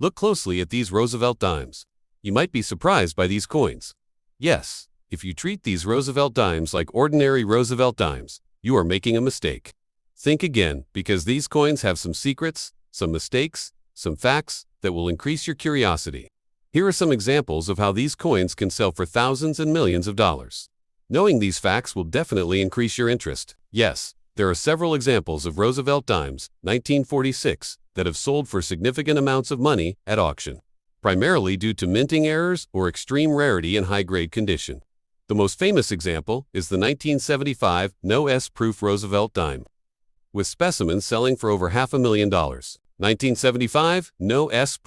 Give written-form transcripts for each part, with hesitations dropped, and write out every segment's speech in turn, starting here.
Look closely at these Roosevelt dimes. You might be surprised by these coins. Yes, if you treat these Roosevelt dimes like ordinary Roosevelt dimes, you are making a mistake. Think again, because these coins have some secrets, some mistakes, some facts that will increase your curiosity. Here are some examples of how these coins can sell for thousands and millions of dollars. Knowing these facts will definitely increase your interest. Yes, there are several examples of Roosevelt dimes, 1946, that have sold for significant amounts of money at auction, primarily due to minting errors or extreme rarity and high-grade condition. The most famous example is the 1975 No S Roosevelt Dime, with specimens selling for over $500,000. 1975 No S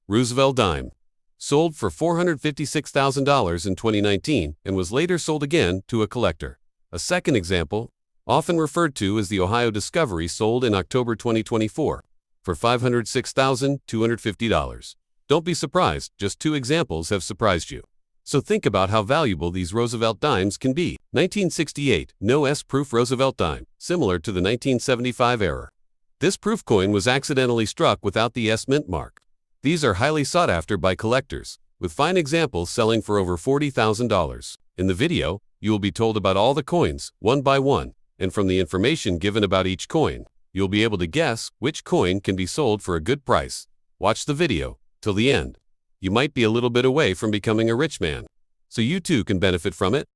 Roosevelt Dime sold for $456,000 in 2019 and was later sold again to a collector. A second example, often referred to as the Ohio Discovery, sold in October 2024 for $506,250. Don't be surprised, just two examples have surprised you. So think about how valuable these Roosevelt dimes can be. 1968 No S Roosevelt Dime, similar to the 1975 error. This proof coin was accidentally struck without the S mint mark. These are highly sought after by collectors, with fine examples selling for over $40,000. In the video, you will be told about all the coins, one by one, and from the information given about each coin, you'll be able to guess which coin can be sold for a good price. Watch the video till the end. You might be a little bit away from becoming a rich man, so you too can benefit from it.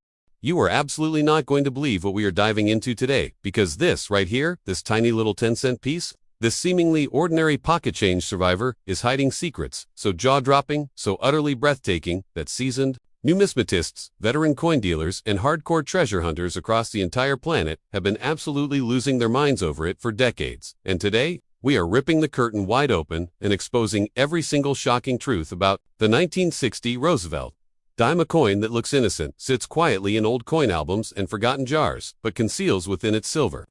You are absolutely not going to believe what we are diving into today, because this right here, this tiny little 10-cent piece, this seemingly ordinary pocket change survivor, is hiding secrets so jaw-dropping, so utterly breathtaking, that seasoned numismatists, veteran coin dealers, and hardcore treasure hunters across the entire planet have been absolutely losing their minds over it for decades. And today, we are ripping the curtain wide open and exposing every single shocking truth about the 1960 Roosevelt Dime. A coin that looks innocent, sits quietly in old coin albums and forgotten jars, but conceals within its silver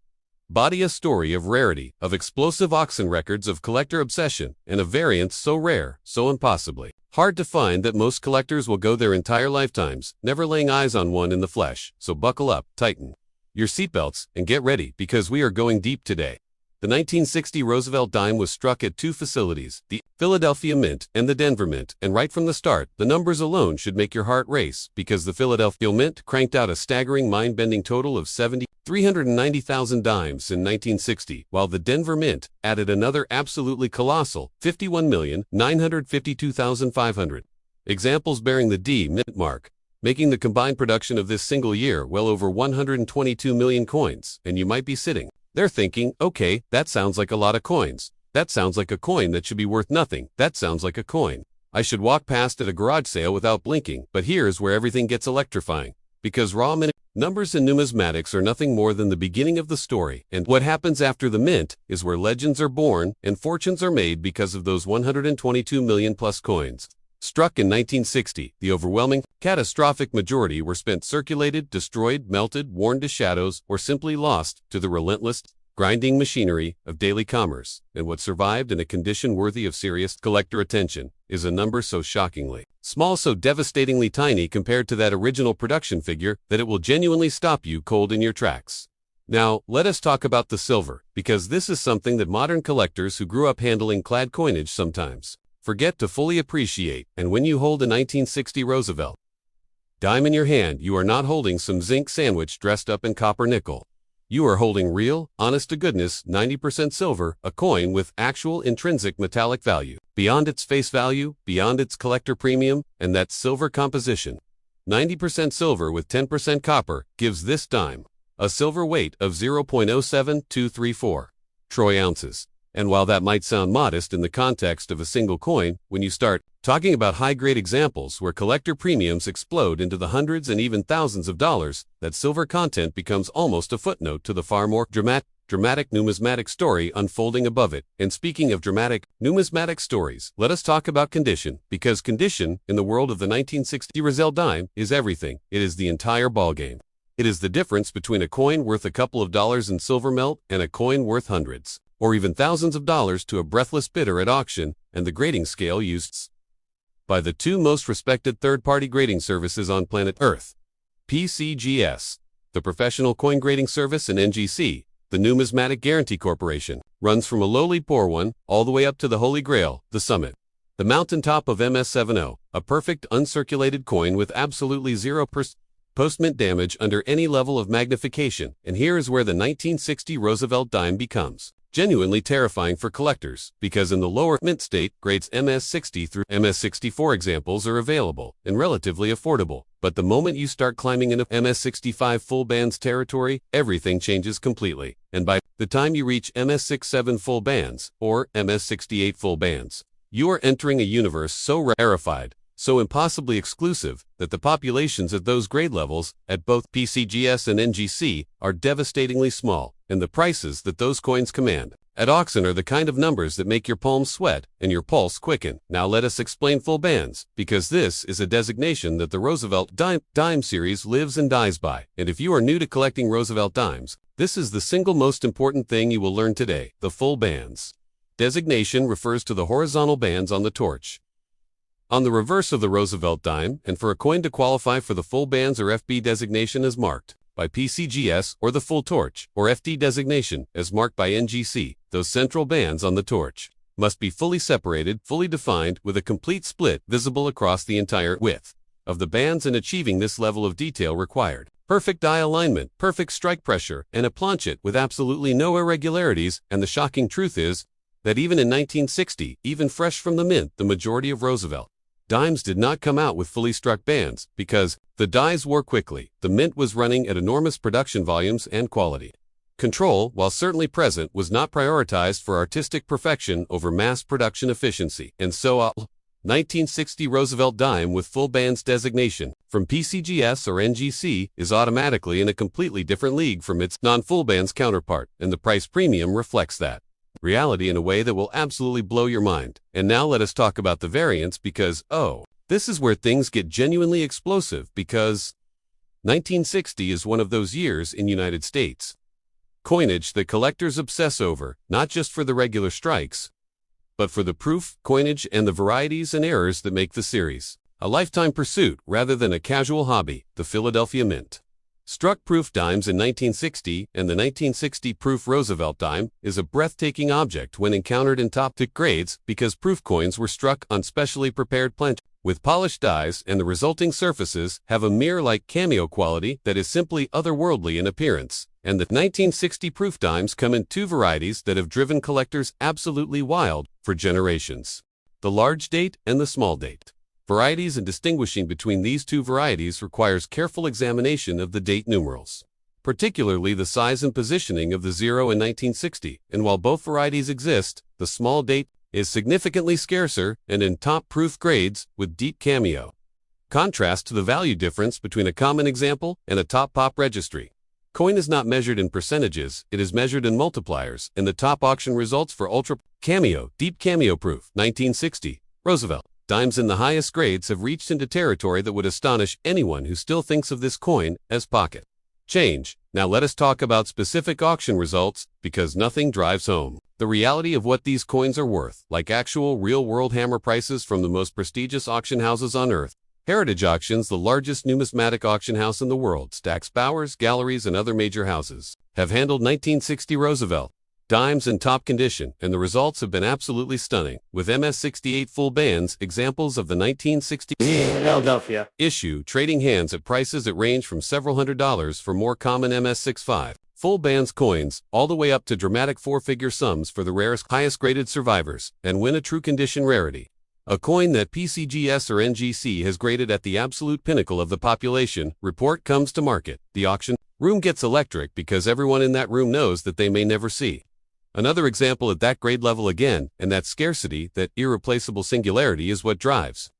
body a story of rarity, of explosive auction records, of collector obsession, and of variants so rare, so impossibly hard to find that most collectors will go their entire lifetimes never laying eyes on one in the flesh. So buckle up, tighten your seatbelts, and get ready, because we are going deep today. The 1960 Roosevelt Dime was struck at two facilities, the Philadelphia Mint and the Denver Mint, and right from the start, the numbers alone should make your heart race, because the Philadelphia Mint cranked out a staggering mind-bending total of 390,000 dimes in 1960, while the Denver Mint added another absolutely colossal 51,952,500 examples bearing the D mint mark, making the combined production of this single year well over 122 million coins. And you might be sitting they're thinking, okay, that sounds like a lot of coins. That sounds like a coin that should be worth nothing. That sounds like a coin I should walk past at a garage sale without blinking. But here's where everything gets electrifying, because raw minute numbers and numismatics are nothing more than the beginning of the story, and what happens after the mint is where legends are born and fortunes are made because of those 122 million plus coins. Struck in 1960, the overwhelming, catastrophic majority were spent, circulated, destroyed, melted, worn to shadows, or simply lost to the relentless, grinding machinery of daily commerce. And what survived in a condition worthy of serious collector attention is a number so shockingly small, so devastatingly tiny compared to that original production figure, that it will genuinely stop you cold in your tracks. Now, let us talk about the silver, because this is something that modern collectors who grew up handling clad coinage sometimes forget to fully appreciate. And when you hold a 1960 Roosevelt dime in your hand, you are not holding some zinc sandwich dressed up in copper nickel. You are holding real, honest-to-goodness, 90% silver, a coin with actual intrinsic metallic value, beyond its face value, beyond its collector premium, and that silver composition. 90% silver with 10% copper gives this dime a silver weight of 0.07234 troy ounces. And while that might sound modest in the context of a single coin, when you start talking about high-grade examples where collector premiums explode into the hundreds and even thousands of dollars, that silver content becomes almost a footnote to the far more dramatic numismatic story unfolding above it. And speaking of dramatic numismatic stories, let us talk about condition, because condition in the world of the 1960 Roosevelt Dime is everything. It is the entire ballgame. It is the difference between a coin worth a couple of dollars in silver melt and a coin worth hundreds or even thousands of dollars to a breathless bidder at auction, and the grading scale used by the two most respected third-party grading services on planet Earth, PCGS, the Professional Coin Grading Service, and NGC, the Numismatic Guarantee Corporation, runs from a lowly poor one all the way up to the Holy Grail, the summit. The mountaintop of MS70, a perfect uncirculated coin with absolutely 0% post-mint damage under any level of magnification, and here is where the 1960 Roosevelt Dime becomes genuinely terrifying for collectors, because in the lower mint state, grades MS60 through MS64 examples are available and relatively affordable. But the moment you start climbing into MS65 full bands territory, everything changes completely. And by the time you reach MS67 full bands, or MS68 full bands, you are entering a universe so rarefied, so impossibly exclusive, that the populations at those grade levels, at both PCGS and NGC, are devastatingly small, and the prices that those coins command at auction are the kind of numbers that make your palms sweat and your pulse quicken. Now let us explain full bands, because this is a designation that the Roosevelt Dime series lives and dies by. And if you are new to collecting Roosevelt Dimes, this is the single most important thing you will learn today. The full bands designation refers to the horizontal bands on the torch on the reverse of the Roosevelt Dime, and for a coin to qualify for the full bands or FB designation as marked by PCGS, or the full torch or FD designation as marked by NGC, those central bands on the torch must be fully separated, fully defined, with a complete split visible across the entire width of the bands, and achieving this level of detail required perfect die alignment, perfect strike pressure, and a planchet with absolutely no irregularities. And the shocking truth is that even in 1960, even fresh from the mint, the majority of Roosevelt Dimes did not come out with fully struck bands, because the dies wore quickly. The mint was running at enormous production volumes, and quality control, while certainly present, was not prioritized for artistic perfection over mass production efficiency. And so 1960 Roosevelt Dime with full bands designation from PCGS or NGC is automatically in a completely different league from its non-full bands counterpart, and the price premium reflects that reality in a way that will absolutely blow your mind. And now let us talk about the variants, because, this is where things get genuinely explosive, because 1960 is one of those years in United States coinage that collectors obsess over, not just for the regular strikes, but for the proof, coinage, and the varieties and errors that make the series a lifetime pursuit rather than a casual hobby. The Philadelphia Mint struck proof dimes in 1960, and the 1960 proof Roosevelt Dime is a breathtaking object when encountered in top-tier grades, because proof coins were struck on specially prepared planches with polished dies, and the resulting surfaces have a mirror-like cameo quality that is simply otherworldly in appearance. And the 1960 proof dimes come in two varieties that have driven collectors absolutely wild for generations: the large date and the small date varieties, and distinguishing between these two varieties requires careful examination of the date numerals, particularly the size and positioning of the 0 in 1960. And while both varieties exist, the small date is significantly scarcer and in top proof grades with deep cameo. Contrast to the value difference between a common example and a top pop registry. Coin is not measured in percentages, it is measured in multipliers, and the top auction results for ultra cameo, deep cameo proof 1960 Roosevelt Dimes in the highest grades have reached into territory that would astonish anyone who still thinks of this coin as pocket change. Now let us talk about specific auction results, because nothing drives home the reality of what these coins are worth, like actual real-world hammer prices from the most prestigious auction houses on earth. Heritage Auctions, the largest numismatic auction house in the world, Stack's Bowers, Galleries, and other major houses, have handled 1960 Roosevelt Dimes in top condition, and the results have been absolutely stunning, with MS68 full bands, examples of the 1960 Philadelphia issue, trading hands at prices that range from several $100s for more common MS65 full bands coins, all the way up to dramatic four-figure sums for the rarest, highest-graded survivors, and win a true condition rarity. A coin that PCGS or NGC has graded at the absolute pinnacle of the population report comes to market. The auction room gets electric, because everyone in that room knows that they may never see another example at that grade level again, and that scarcity, that irreplaceable singularity, is what drives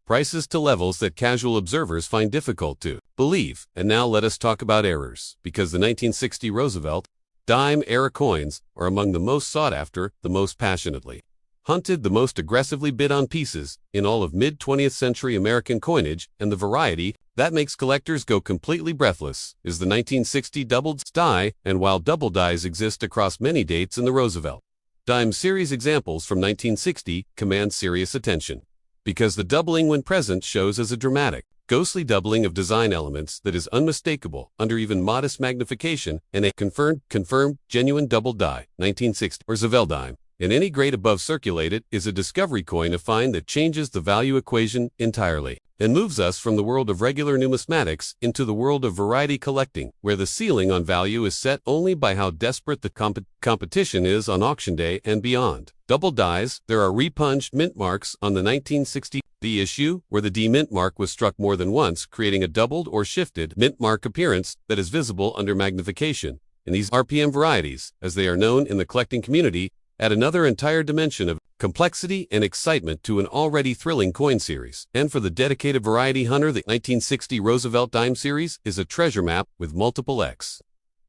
prices to levels that casual observers find difficult to believe. And now let us talk about errors, because the 1960 Roosevelt Dime era coins are among the most sought after, the most passionately hunted, the most aggressively bid on pieces in all of mid-20th century American coinage, and the variety that makes collectors go completely breathless is the 1960 doubled die. And while double dies exist across many dates in the Roosevelt Dime series, examples from 1960 command serious attention, because the doubling when present shows as a dramatic, ghostly doubling of design elements that is unmistakable under even modest magnification, and a confirmed genuine double die 1960 Roosevelt Dime and any grade above circulated is a discovery coin, a find that changes the value equation entirely and moves us from the world of regular numismatics into the world of variety collecting, where the ceiling on value is set only by how desperate the competition is on auction day and beyond. Double dies, there are repunged mint marks on the 1960 D issue, where the D mint mark was struck more than once, creating a doubled or shifted mint mark appearance that is visible under magnification. And these RPM varieties, as they are known in the collecting community, add another entire dimension of complexity and excitement to an already thrilling coin series. And for the dedicated variety hunter, the 1960 Roosevelt Dime series is a treasure map with multiple X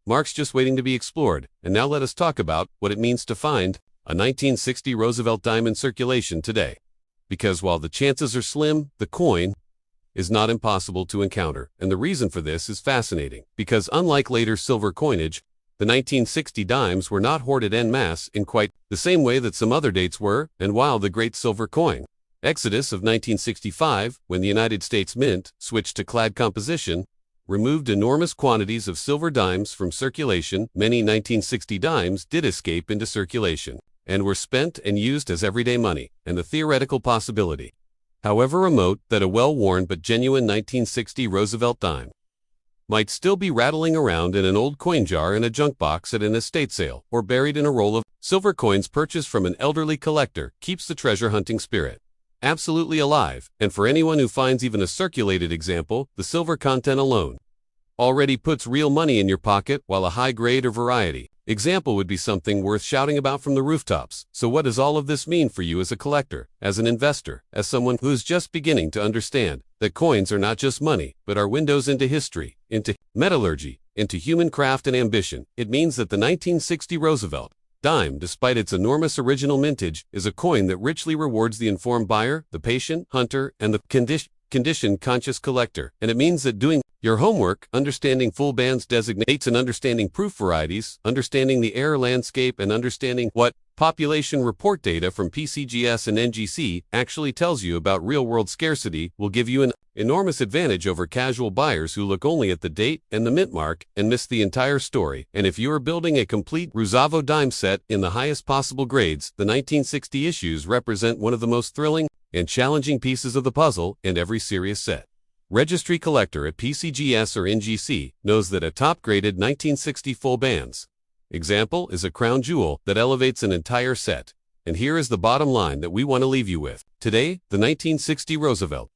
marks just waiting to be explored. And now let us talk about what it means to find a 1960 Roosevelt Dime in circulation today. Because while the chances are slim, the coin is not impossible to encounter. And the reason for this is fascinating, because unlike later silver coinage, the 1960 dimes were not hoarded en masse in quite the same way that some other dates were, and while the great silver coin exodus of 1965, when the United States Mint switched to clad composition, removed enormous quantities of silver dimes from circulation, many 1960 dimes did escape into circulation and were spent and used as everyday money, and the theoretical possibility, however remote, that a well-worn but genuine 1960 Roosevelt Dime might still be rattling around in an old coin jar in a junk box at an estate sale, or buried in a roll of silver coins purchased from an elderly collector, keeps the treasure hunting spirit absolutely alive. And for anyone who finds even a circulated example, the silver content alone already puts real money in your pocket, while a high grade or variety example would be something worth shouting about from the rooftops. So what does all of this mean for you as a collector, as an investor, as someone who is just beginning to understand that coins are not just money, but are windows into history, into metallurgy, into human craft and ambition? It means that the 1960 Roosevelt Dime, despite its enormous original mintage, is a coin that richly rewards the informed buyer, the patient hunter, and the condition-conscious collector. And it means that doing your homework, understanding full bands designates and understanding proof varieties, understanding the error landscape, and understanding what population report data from PCGS and NGC actually tells you about real-world scarcity will give you an enormous advantage over casual buyers who look only at the date and the mint mark and miss the entire story. And if you are building a complete Roosevelt Dime set in the highest possible grades, the 1960 issues represent one of the most thrilling and challenging pieces of the puzzle in every serious set. Registry collector at PCGS or NGC knows that a top-graded 1960 full bands example is a crown jewel that elevates an entire set. And here is the bottom line that we want to leave you with. Today, the 1960 Roosevelt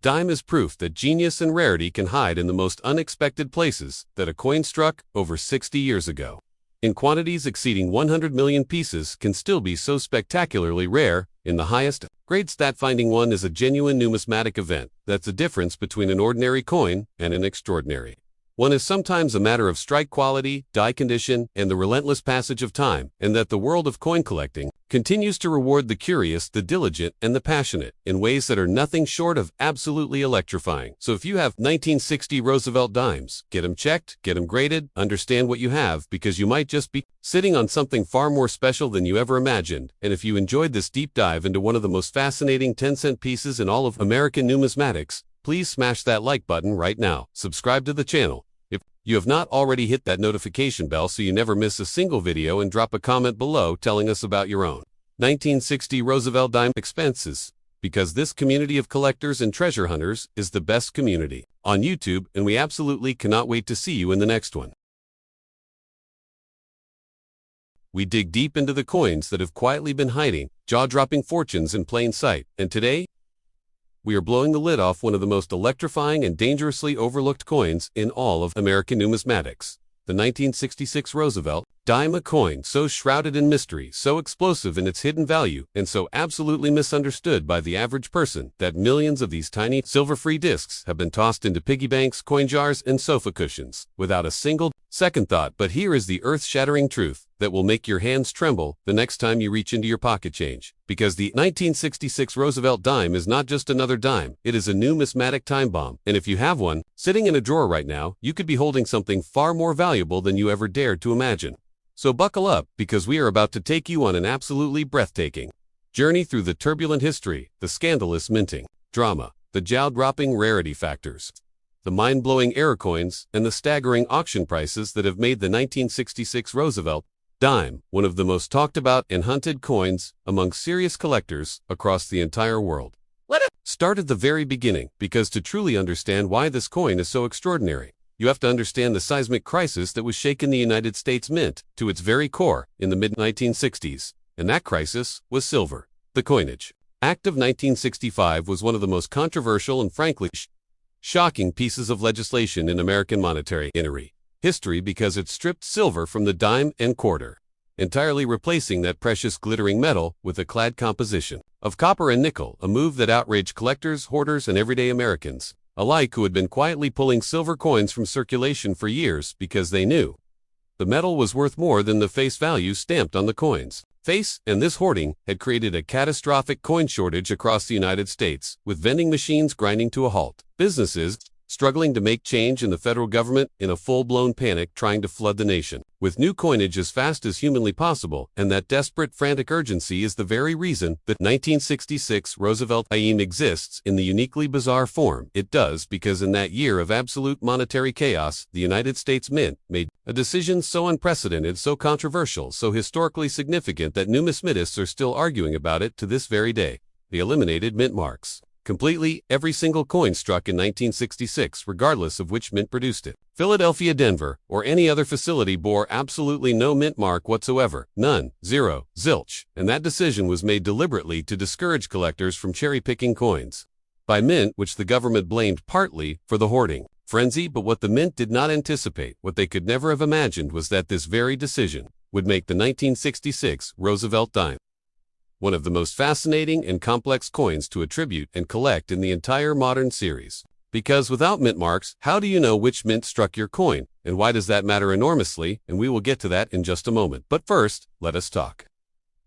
Dime is proof that genius and rarity can hide in the most unexpected places, that a coin struck over 60 years ago in quantities exceeding 100 million pieces can still be so spectacularly rare in the highest grades that finding one is a genuine numismatic event. That's the difference between an ordinary coin and an extraordinary one. Is sometimes a matter of strike quality, die condition, and the relentless passage of time, and that the world of coin collecting continues to reward the curious, the diligent, and the passionate in ways that are nothing short of absolutely electrifying. So if you have 1960 Roosevelt Dimes, get them checked, get them graded, understand what you have, because you might just be sitting on something far more special than you ever imagined. And if you enjoyed this deep dive into one of the most fascinating 10-cent pieces in all of American numismatics, please smash that like button right now. Subscribe to the channel if you have not already, hit that notification bell so you never miss a single video, and drop a comment below telling us about your own 1960 Roosevelt Dime expenses, because this community of collectors and treasure hunters is the best community on YouTube, and we absolutely cannot wait to see you in the next one. We dig deep into the coins that have quietly been hiding jaw-dropping fortunes in plain sight, and today we are blowing the lid off one of the most electrifying and dangerously overlooked coins in all of American numismatics, the 1966 Roosevelt Dime, a coin so shrouded in mystery, so explosive in its hidden value, and so absolutely misunderstood by the average person that millions of these tiny silver-free discs have been tossed into piggy banks, coin jars, and sofa cushions without a single second thought. But here is the earth-shattering truth that will make your hands tremble the next time you reach into your pocket change. Because the 1966 Roosevelt Dime is not just another dime, it is a numismatic time bomb. And if you have one sitting in a drawer right now, you could be holding something far more valuable than you ever dared to imagine. So buckle up, because we are about to take you on an absolutely breathtaking journey through the turbulent history, the scandalous minting drama, the jaw-dropping rarity factors, the mind-blowing error coins, and the staggering auction prices that have made the 1966 Roosevelt Dime, one of the most talked about and hunted coins among serious collectors across the entire world. Let us start at the very beginning, because to truly understand why this coin is so extraordinary, you have to understand the seismic crisis that was shaking the United States Mint to its very core in the mid-1960s, and that crisis was silver. The Coinage Act of 1965 was one of the most controversial and frankly shocking pieces of legislation in American monetary history because it stripped silver from the dime and quarter, entirely replacing that precious glittering metal with a clad composition of copper and nickel, a move that outraged collectors, hoarders, and everyday Americans alike who had been quietly pulling silver coins from circulation for years because they knew the metal was worth more than the face value stamped on the coins. And this hoarding had created a catastrophic coin shortage across the United States, with vending machines grinding to a halt, businesses struggling to make change, and the federal government in a full-blown panic trying to flood the nation with new coinage as fast as humanly possible. And that desperate, frantic urgency is the very reason that 1966 Roosevelt Dime exists in the uniquely bizarre form it does, because in that year of absolute monetary chaos, the United States Mint made a decision so unprecedented, so controversial, so historically significant that numismatists are still arguing about it to this very day. They eliminated mint marks completely. Every single coin struck in 1966, regardless of which mint produced it, Philadelphia, Denver, or any other facility, bore absolutely no mint mark whatsoever. None. Zero. Zilch. And that decision was made deliberately to discourage collectors from cherry-picking coins by mint, which the government blamed partly for the hoarding frenzy. But what the mint did not anticipate, what they could never have imagined, was that this very decision would make the 1966 Roosevelt Dime one of the most fascinating and complex coins to attribute and collect in the entire modern series. Because without mint marks, how do you know which mint struck your coin? And why does that matter enormously? And we will get to that in just a moment. But first, let us talk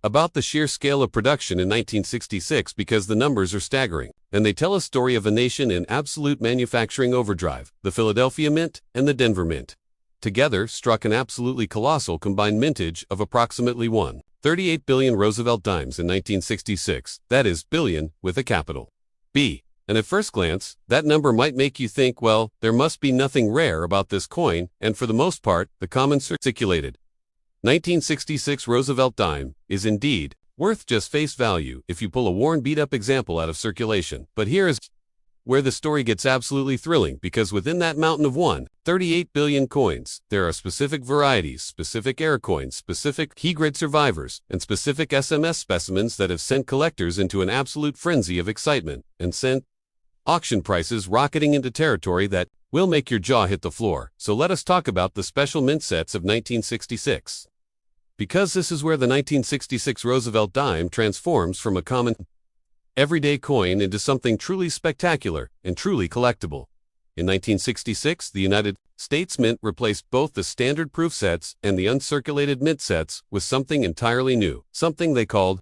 about the sheer scale of production in 1966, because the numbers are staggering, and they tell a story of a nation in absolute manufacturing overdrive. The Philadelphia Mint and the Denver Mint together struck an absolutely colossal combined mintage of approximately 1.38 billion Roosevelt dimes in 1966, that is, billion with a capital B. And at first glance, that number might make you think, well, there must be nothing rare about this coin, and for the most part, the common circulated 1966 Roosevelt dime is indeed worth just face value if you pull a worn, beat-up example out of circulation. But here is where the story gets absolutely thrilling, because within that mountain of 1.38 billion coins, there are specific varieties, specific era coins, specific key-grade survivors, and specific SMS specimens that have sent collectors into an absolute frenzy of excitement and sent auction prices rocketing into territory that will make your jaw hit the floor. So let us talk about the special mint sets of 1966. Because this is where the 1966 Roosevelt dime transforms from a common everyday coin into something truly spectacular and truly collectible. In 1966, the United States Mint replaced both the standard proof sets and the uncirculated mint sets with something entirely new, something they called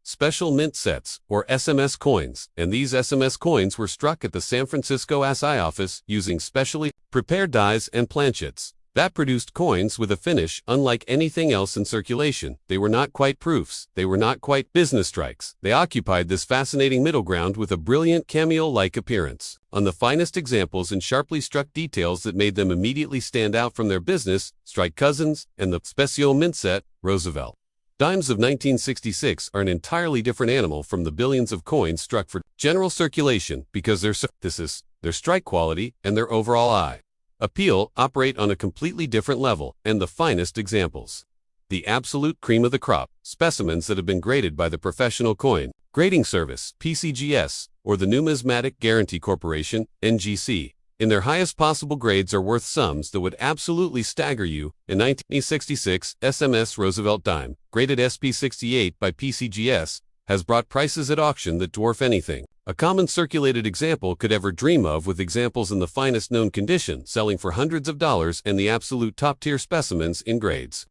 special mint sets, or SMS coins. And these SMS coins were struck at the San Francisco SI office using specially prepared dies and planchets that produced coins with a finish unlike anything else in circulation. They were not quite proofs, they were not quite business strikes. They occupied this fascinating middle ground with a brilliant cameo-like appearance on the finest examples and sharply struck details that made them immediately stand out from their business strike cousins. And the special mint set, Roosevelt dimes of 1966, are an entirely different animal from the billions of coins struck for general circulation, because their strike quality and their overall appeal operate on a completely different level. And the finest examples, the absolute cream of the crop, specimens that have been graded by the Professional Coin Grading Service, PCGS, or the Numismatic Guarantee Corporation, NGC, in their highest possible grades, are worth sums that would absolutely stagger you. In 1966, SMS Roosevelt Dime, graded SP68 by PCGS, has brought prices at auction that dwarf anything a common circulated example could ever dream of, with examples in the finest known condition selling for hundreds of dollars, and the absolute top-tier specimens in grades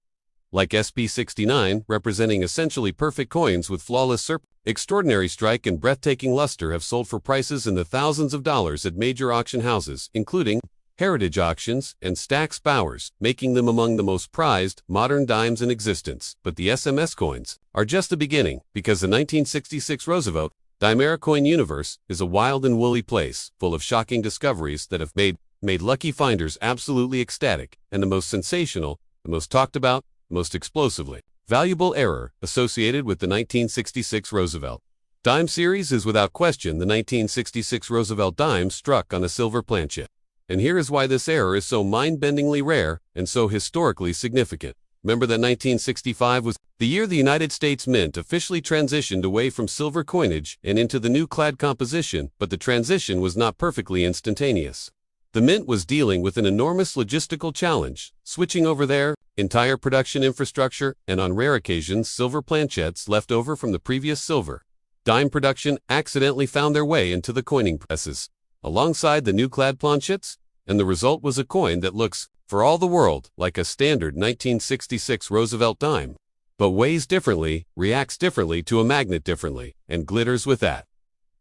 like SP69, representing essentially perfect coins with flawless extraordinary strike and breathtaking luster, have sold for prices in the thousands of dollars at major auction houses, including Heritage Auctions and Stack's Bowers, making them among the most prized modern dimes in existence. But the SMS coins are just the beginning, because the 1966 Roosevelt Dime coin universe is a wild and woolly place, full of shocking discoveries that have made lucky finders absolutely ecstatic. And the most sensational, the most talked about, most explosively valuable error associated with the 1966 Roosevelt Dime series is without question the 1966 Roosevelt Dime struck on a silver planchet. And here is why this error is so mind-bendingly rare and so historically significant. Remember that 1965 was the year the United States Mint officially transitioned away from silver coinage and into the new clad composition, but the transition was not perfectly instantaneous. The Mint was dealing with an enormous logistical challenge, switching over their entire production infrastructure and on rare occasions silver planchettes left over from the previous silver dime production accidentally found their way into the coining presses, alongside the new clad planchettes, and the result was a coin that looks, for all the world, like a standard 1966 Roosevelt dime, but weighs differently, reacts differently to a magnet differently, and glitters with that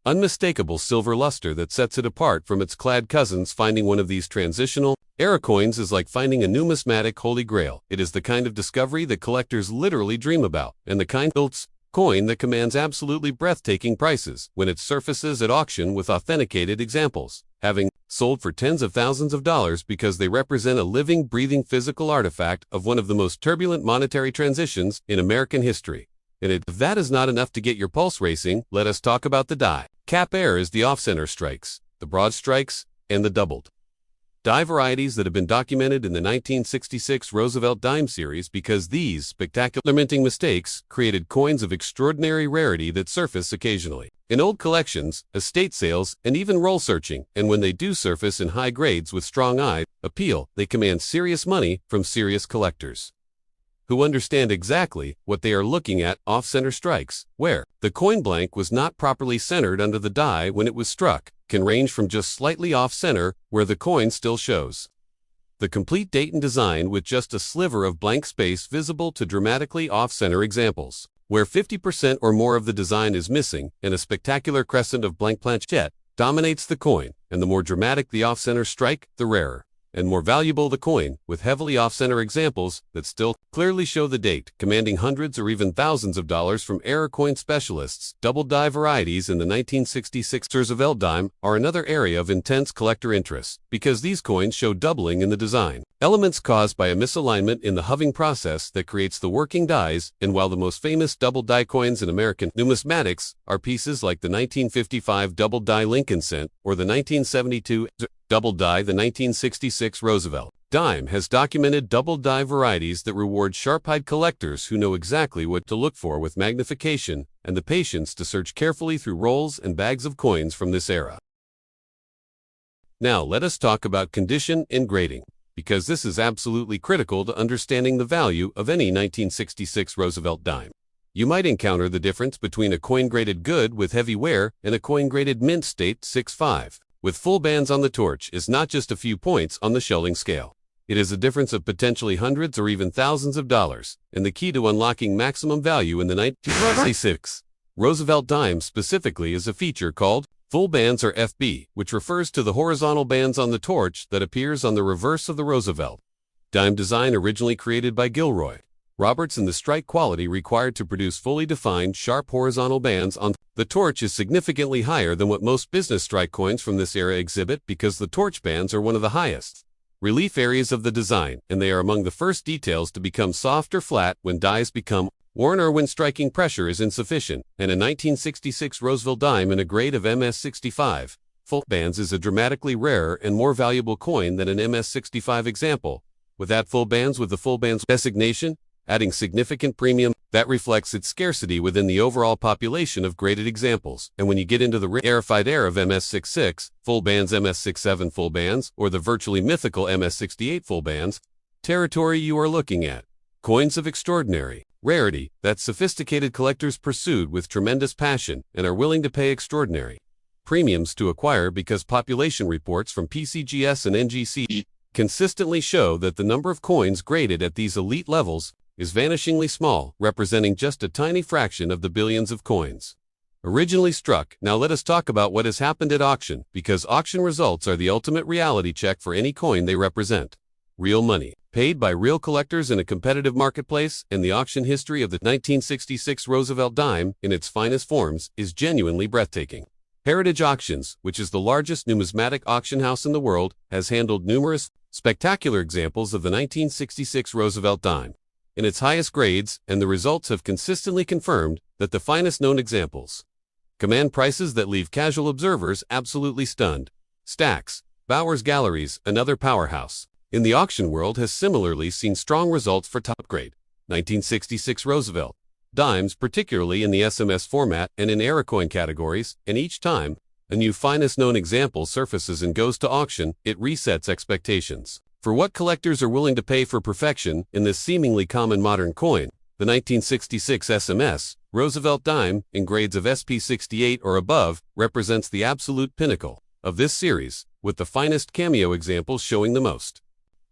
unmistakable silver luster that sets it apart from its clad cousins. Finding one of these transitional era coins is like finding a numismatic holy grail. It is the kind of discovery that collectors literally dream about, and the kind of coin that commands absolutely breathtaking prices when it surfaces at auction with authenticated examples, having sold for tens of thousands of dollars because they represent a living, breathing physical artifact of one of the most turbulent monetary transitions in American history. And if that is not enough to get your pulse racing, let us talk about the die. Cap error is the off-center strikes, the broad strikes, and the doubled die varieties that have been documented in the 1966 Roosevelt Dime series because these spectacular minting mistakes created coins of extraordinary rarity that surface occasionally in old collections, estate sales, and even roll searching, and when they do surface in high grades with strong eye appeal, they command serious money from serious collectors who understand exactly what they are looking at. Off-center strikes, where the coin blank was not properly centered under the die when it was struck, can range from just slightly off-center, where the coin still shows the complete date and design with just a sliver of blank space visible, to dramatically off-center examples, where 50% or more of the design is missing, and a spectacular crescent of blank planchette dominates the coin, and the more dramatic the off-center strike, the rarer and more valuable the coin, with heavily off-center examples that still clearly show the date, commanding hundreds or even thousands of dollars from error coin specialists. Double die varieties in the 1966 Roosevelt Dime are another area of intense collector interest, because these coins show doubling in the design elements caused by a misalignment in the hoving process that creates the working dies. And while the most famous double die coins in American numismatics are pieces like the 1955 double die Lincoln cent or the 1972 double die, the 1966 Roosevelt Dime has documented double die varieties that reward sharp-eyed collectors who know exactly what to look for with magnification and the patience to search carefully through rolls and bags of coins from this era. Now let us talk about condition and grading, because this is absolutely critical to understanding the value of any 1966 Roosevelt Dime. You might encounter the difference between a coin graded good with heavy wear and a coin graded mint state 6.5. with full bands on the torch is not just a few points on the Schelling scale. It is a difference of potentially hundreds or even thousands of dollars, and the key to unlocking maximum value in the 1966 Roosevelt Dime specifically is a feature called full bands, or FB, which refers to the horizontal bands on the torch that appears on the reverse of the Roosevelt Dime design, originally created by Gilroy Roberts, and the strike quality required to produce fully defined, sharp horizontal bands on the torch is significantly higher than what most business strike coins from this era exhibit, because the torch bands are one of the highest relief areas of the design, and they are among the first details to become soft or flat when dies become worn or when striking pressure is insufficient. And a 1966 Roosevelt Dime in a grade of MS65 full bands is a dramatically rarer and more valuable coin than an MS65 example with that full bands, with the full bands designation adding significant premium that reflects its scarcity within the overall population of graded examples. And when you get into the rarefied era of MS66 full bands, MS67 full bands, or the virtually mythical MS68 full bands territory, you are looking at coins of extraordinary rarity that sophisticated collectors pursued with tremendous passion and are willing to pay extraordinary premiums to acquire, because population reports from PCGS and NGC consistently show that the number of coins graded at these elite levels is vanishingly small, representing just a tiny fraction of the billions of coins originally struck. Now let us talk about what has happened at auction, because auction results are the ultimate reality check for any coin. They represent real money paid by real collectors in a competitive marketplace, and the auction history of the 1966 Roosevelt Dime in its finest forms is genuinely breathtaking. Heritage Auctions, which is the largest numismatic auction house in the world, has handled numerous spectacular examples of the 1966 Roosevelt Dime. in its highest grades, and the results have consistently confirmed that the finest known examples command prices that leave casual observers absolutely stunned. Stacks, Bowers Galleries, another powerhouse in the auction world, has similarly seen strong results for top-grade 1966 Roosevelt dimes, particularly in the SMS format and in era coin categories, and each time a new finest known example surfaces and goes to auction, it resets expectations for what collectors are willing to pay for perfection in this seemingly common modern coin. The 1966 SMS Roosevelt Dime, in grades of SP68 or above, represents the absolute pinnacle of this series, with the finest cameo examples showing the most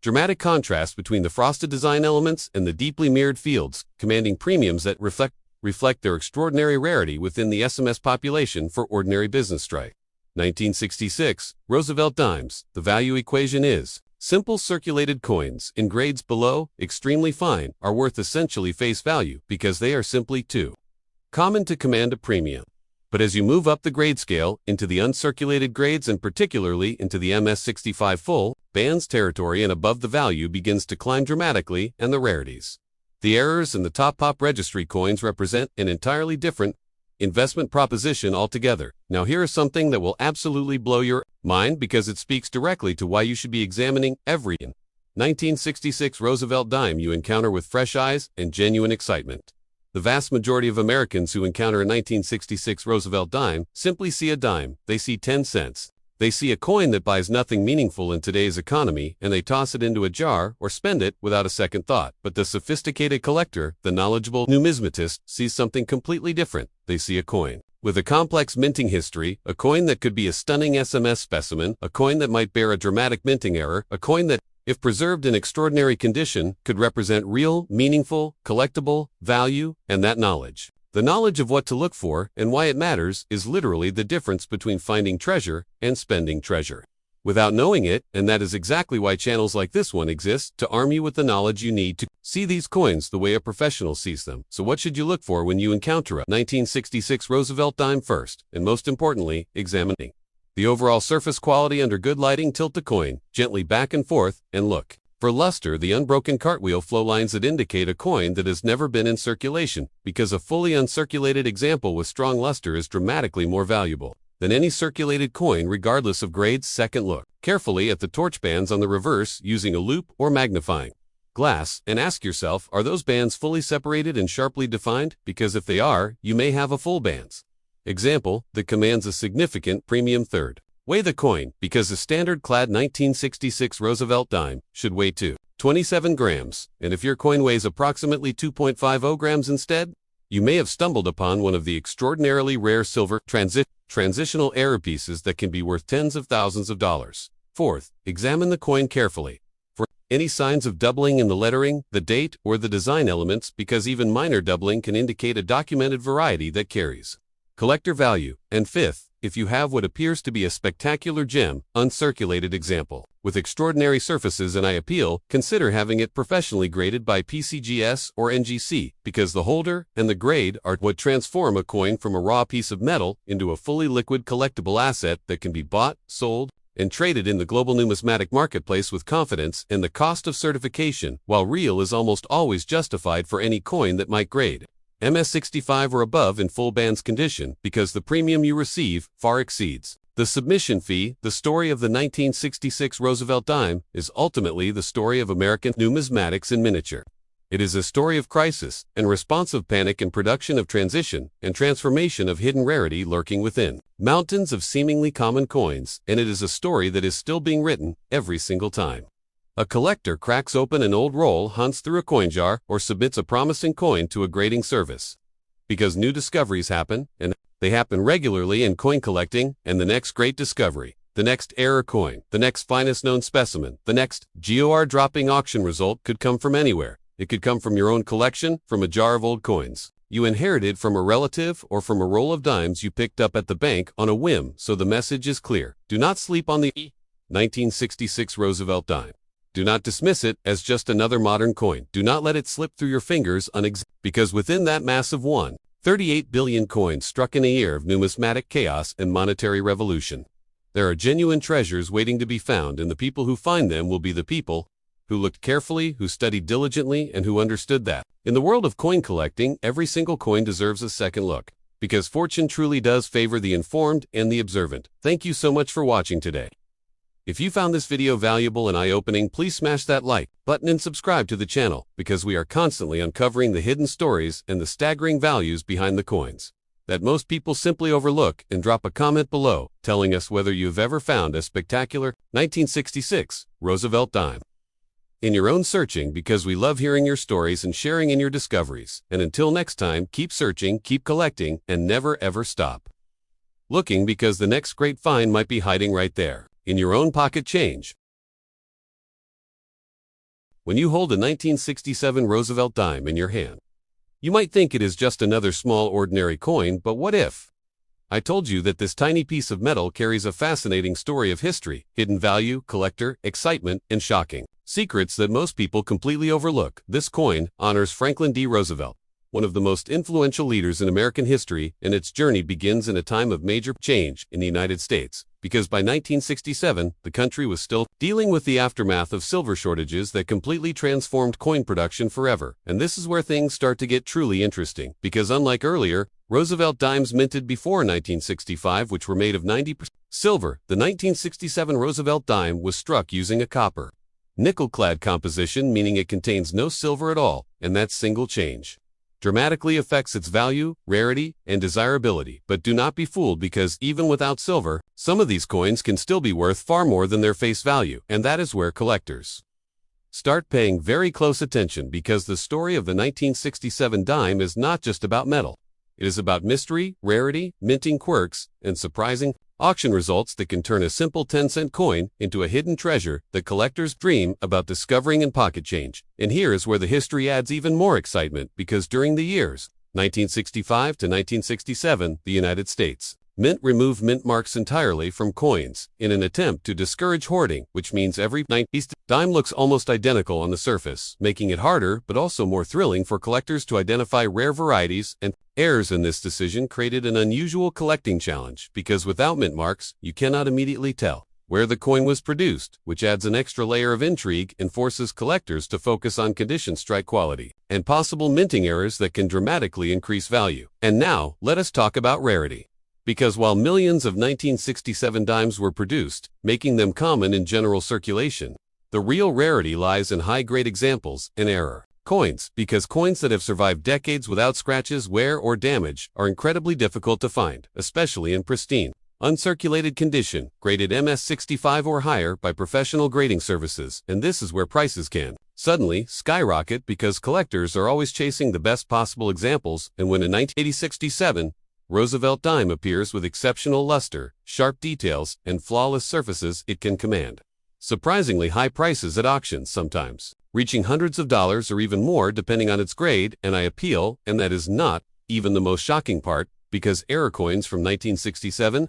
dramatic contrast between the frosted design elements and the deeply mirrored fields, commanding premiums that reflect their extraordinary rarity within the SMS population for ordinary business strike. 1966 Roosevelt Dimes. The value equation is simple. Circulated coins in grades below extremely fine are worth essentially face value because they are simply too common to command a premium. But as you move up the grade scale into the uncirculated grades, and particularly into the MS65 full bands territory and above, the value begins to climb dramatically, and the rarities, the errors, and the top pop registry coins represent an entirely different investment proposition altogether. Now here is something that will absolutely blow your mind because it speaks directly to why you should be examining every 1966 Roosevelt Dime you encounter with fresh eyes and genuine excitement. The vast majority of Americans who encounter a 1966 Roosevelt Dime simply see a dime. They see 10 cents. They see a coin that buys nothing meaningful in today's economy, and they toss it into a jar or spend it without a second thought. But the sophisticated collector, the knowledgeable numismatist, sees something completely different. They see a coin with a complex minting history, a coin that could be a stunning SMS specimen, a coin that might bear a dramatic minting error, a coin that, if preserved in extraordinary condition, could represent real, meaningful, collectible value. And that knowledge, the knowledge of what to look for and why it matters, is literally the difference between finding treasure and spending treasure without knowing it. And that is exactly why channels like this one exist, to arm you with the knowledge you need to see these coins the way a professional sees them. So what should you look for when you encounter a 1966 Roosevelt Dime? First, and most importantly, examining the overall surface quality under good lighting. Tilt the coin gently back and forth and look for luster, the unbroken cartwheel flow lines that indicate a coin that has never been in circulation, because a fully uncirculated example with strong luster is dramatically more valuable than any circulated coin, regardless of grades. Second, look carefully at the torch bands on the reverse using a loupe or magnifying glass and ask yourself, are those bands fully separated and sharply defined? Because if they are, you may have a full bands example that commands a significant premium. Third, weigh the coin, because a standard clad 1966 Roosevelt Dime should weigh 27 grams, and if your coin weighs approximately 2.50 grams instead, you may have stumbled upon one of the extraordinarily rare silver transitional error pieces that can be worth tens of thousands of dollars. Fourth, examine the coin carefully for any signs of doubling in the lettering, the date, or the design elements, because even minor doubling can indicate a documented variety that carries collector value. And fifth, if you have what appears to be a spectacular gem, uncirculated example, with extraordinary surfaces, and I appeal, consider having it professionally graded by PCGS or NGC, because the holder and the grade are what transform a coin from a raw piece of metal into a fully liquid collectible asset that can be bought, sold, and traded in the global numismatic marketplace with confidence. And the cost of certification, while real, is almost always justified for any coin that might grade MS65 or above in full bands condition, because the premium you receive far exceeds the submission fee. The story of the 1966 Roosevelt Dime is ultimately the story of American numismatics in miniature. It is a story of crisis and responsive panic, and production of transition and transformation of hidden rarity lurking within mountains of seemingly common coins, and it is a story that is still being written every single time a collector cracks open an old roll, hunts through a coin jar, or submits a promising coin to a grading service. Because new discoveries happen, and they happen regularly in coin collecting, and the next great discovery, the next error coin, the next finest known specimen, the next GOR-dropping auction result could come from anywhere. It could come from your own collection, from a jar of old coins you inherited from a relative, or from a roll of dimes you picked up at the bank on a whim. So the message is clear. Do not sleep on the 1966 Roosevelt Dime. Do not dismiss it as just another modern coin. Do not let it slip through your fingers because within that massive 1.38 billion coins struck in a year of numismatic chaos and monetary revolution, there are genuine treasures waiting to be found, and the people who find them will be the people who looked carefully, who studied diligently, and who understood that. In the world of coin collecting, every single coin deserves a second look, because fortune truly does favor the informed and the observant. Thank you so much for watching today. If you found this video valuable and eye-opening, please smash that like button and subscribe to the channel, because we are constantly uncovering the hidden stories and the staggering values behind the coins that most people simply overlook. And drop a comment below telling us whether you've ever found a spectacular 1966 Roosevelt dime in your own searching, because we love hearing your stories and sharing in your discoveries. And until next time, keep searching, keep collecting, and never ever stop looking, because the next great find might be hiding right there in your own pocket change. When you hold a 1967 Roosevelt dime in your hand, you might think it is just another small ordinary coin, but what if I told you that this tiny piece of metal carries a fascinating story of history, hidden value, collector, excitement, and shocking secrets that most people completely overlook? This coin honors Franklin D. Roosevelt, one of the most influential leaders in American history, and its journey begins in a time of major change in the United States, because by 1967, the country was still dealing with the aftermath of silver shortages that completely transformed coin production forever. And this is where things start to get truly interesting, because unlike earlier Roosevelt dimes minted before 1965, which were made of 90% silver, the 1967 Roosevelt dime was struck using a copper nickel-clad composition, meaning it contains no silver at all, and that single change dramatically affects its value, rarity, and desirability. But do not be fooled, because even without silver, some of these coins can still be worth far more than their face value, and that is where collectors start paying very close attention, because the story of the 1967 dime is not just about metal. It is about mystery, rarity, minting quirks, and surprising auction results that can turn a simple 10-cent coin into a hidden treasure that collectors dream about discovering in pocket change. And here is where the history adds even more excitement, because during the years 1965 to 1967, the United States Mint removed mint marks entirely from coins in an attempt to discourage hoarding, which means every dime looks almost identical on the surface, making it harder but also more thrilling for collectors to identify rare varieties. And errors in this decision created an unusual collecting challenge, because without mint marks, you cannot immediately tell where the coin was produced, which adds an extra layer of intrigue and forces collectors to focus on condition strike quality and possible minting errors that can dramatically increase value. And now, let us talk about rarity. Because while millions of 1967 dimes were produced, making them common in general circulation, the real rarity lies in high-grade examples and error coins, because coins that have survived decades without scratches, wear, or damage are incredibly difficult to find, especially in pristine, uncirculated condition, graded MS65 or higher by professional grading services. And this is where prices can suddenly skyrocket, because collectors are always chasing the best possible examples. And when a 1967 Roosevelt dime appears with exceptional luster, sharp details, and flawless surfaces, it can command surprisingly high prices at auctions, sometimes reaching hundreds of dollars or even more depending on its grade. And I appeal, and that is not even the most shocking part, because error coins from 1967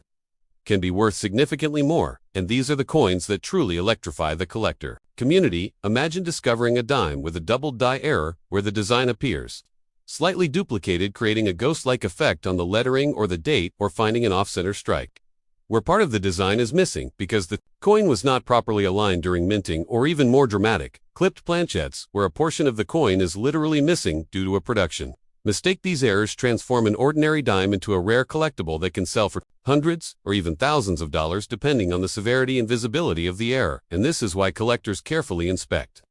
can be worth significantly more, and these are the coins that truly electrify the collector community. Imagine discovering a dime with a doubled die error where the design appears slightly duplicated, creating a ghost-like effect on the lettering or the date, or finding an off-center strike where part of the design is missing because the coin was not properly aligned during minting, or even more dramatic, clipped planchettes where a portion of the coin is literally missing due to a production mistake. These errors transform an ordinary dime into a rare collectible that can sell for hundreds or even thousands of dollars depending on the severity and visibility of the error. And this is why collectors carefully inspect